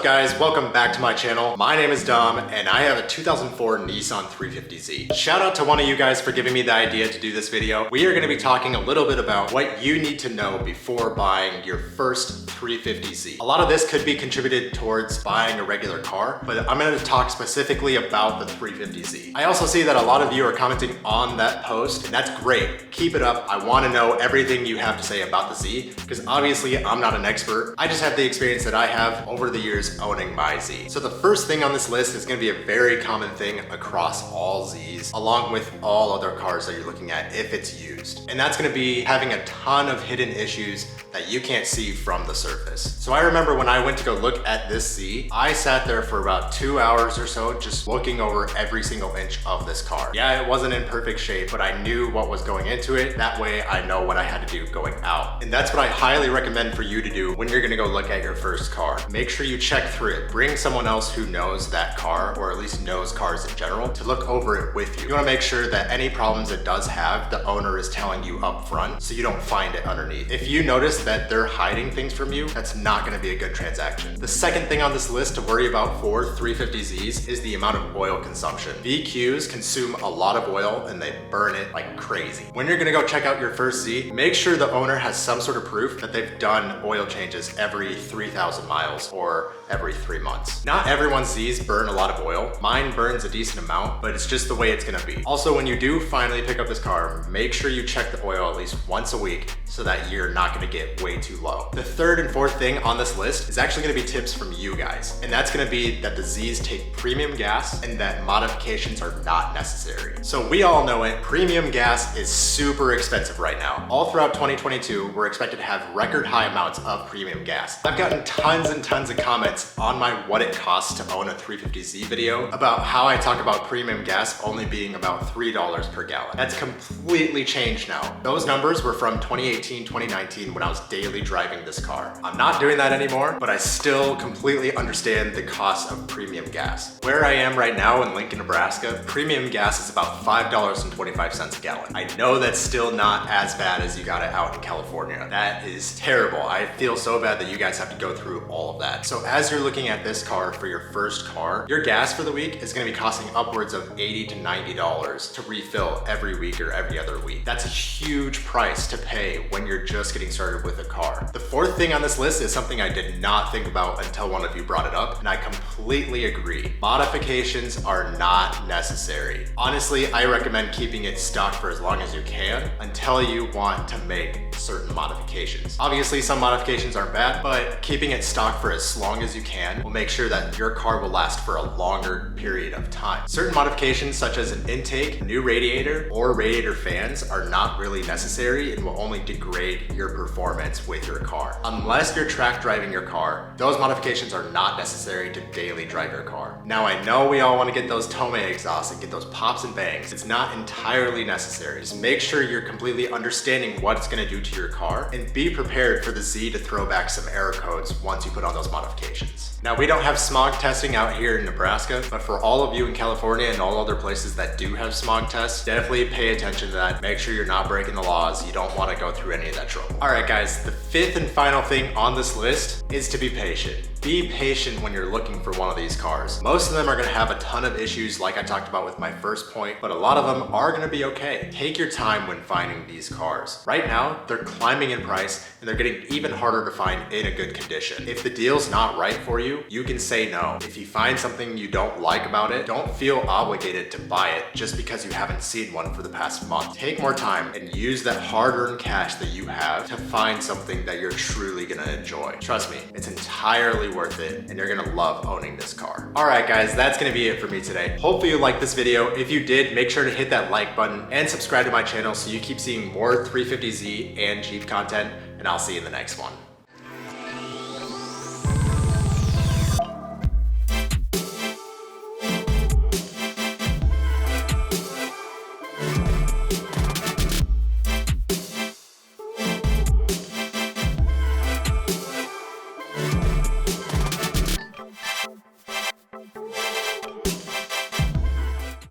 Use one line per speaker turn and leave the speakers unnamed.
guys? Welcome back to my channel. My name is Dom and I have a 2004 Nissan 350z. Shout out to one of you guys for giving me the idea to do this video. We are going to be talking a little bit about what you need to know before buying your first 350z. A lot of this could be contributed towards buying a regular car, but I'm going to talk specifically about the 350z. I also see that a lot of you are commenting on that post, and that's great. Keep it up. I want to know everything you have to say about the Z, because obviously I'm not an expert. I just have the experience that I have over the years owning my Z. So the first thing on this list is going to be a very common thing across all Zs, along with all other cars that you're looking at if it's used. And that's going to be having a ton of hidden issues that you can't see from the surface. So I remember when I went to go look at this Z, I sat there for about 2 hours or so just looking over every single inch of this car. Yeah, it wasn't in perfect shape, but I knew what was going into it. That way I know what I had to do going out. And that's what I highly recommend for you to do when you're gonna go look at your first car. Make sure you check through it. Bring someone else who knows that car, or at least knows cars in general, to look over it with you. You wanna make sure that any problems it does have, the owner is telling you up front so you don't find it underneath. If you notice that they're hiding things from you, that's not gonna be a good transaction. The second thing on this list to worry about for 350Zs is the amount of oil consumption. VQs consume a lot of oil and they burn it like crazy. When you're gonna go check out your first Z, make sure the owner has some sort of proof that they've done oil changes every 3,000 miles or every 3 months. Not everyone's Zs burn a lot of oil. Mine burns a decent amount, but it's just the way it's gonna be. Also, when you do finally pick up this car, make sure you check the oil at least once a week so that you're not gonna get way too low. The third and fourth thing on this list is actually gonna be tips from you guys. And that's gonna be that the Zs take premium gas and that modifications are not necessary. So we all know it, premium gas is super expensive right now. All throughout 2022, we're expected to have record high amounts of premium gas. I've gotten tons and tons of comments on my what it costs to own a 350Z video about how I talk about premium gas only being about $3 per gallon. That's completely changed now. Those numbers were from 2018, 2019 when I was daily driving this car. I'm not doing that anymore, but I still completely understand the cost of premium gas. Where I am right now in Lincoln, Nebraska, premium gas is about $5.25 a gallon. I know that's still not as bad as you got it out in California. That is terrible. I feel so bad that you guys have to go through all of that. So as you're looking at this car for your first car, your gas for the week is gonna be costing upwards of $80 to $90 to refill every week or every other week. That's a huge price to pay when you're just getting started with a car. The fourth thing on this list is something I did not think about until one of you brought it up, and I completely agree. Modifications are not necessary. Honestly, I recommend keeping it stock for as long as you can until you want to make certain modifications. Obviously, some modifications aren't bad, but keeping it stock for as long as you can will make sure that your car will last for a longer period of time. Certain modifications such as an intake, new radiator, or radiator fans are not really necessary and will only degrade your performance with your car. Unless you're track driving your car, those modifications are not necessary to daily drive your car. Now, I know we all want to get those Tome exhausts and get those pops and bangs. It's not entirely necessary. Just make sure you're completely understanding what it's going to do to your car and be prepared for the Z to throw back some error codes once you put on those modifications. Now, we don't have smog testing out here in Nebraska, but for all of you in California and all other places that do have smog tests, definitely pay attention to that. Make sure you're not breaking the laws. You don't want to go through any of that trouble. All right, guys, the fifth and final thing on this list is to be patient. Be patient when you're looking for one of these cars. Most of them are gonna have a ton of issues like I talked about with my first point, but a lot of them are gonna be okay. Take your time when finding these cars. Right now, they're climbing in price and they're getting even harder to find in a good condition. If the deal's not right for you, you can say no. If you find something you don't like about it, don't feel obligated to buy it just because you haven't seen one for the past month. Take more time and use that hard-earned cash that you have to find something that you're truly gonna enjoy. Trust me, it's entirely worth it and you're gonna love owning this car. All right, guys, that's gonna be it for me today. Hopefully you liked this video. If you did, make sure to hit that like button and subscribe to my channel so you keep seeing more 350Z and Jeep content, and I'll see you in the next one.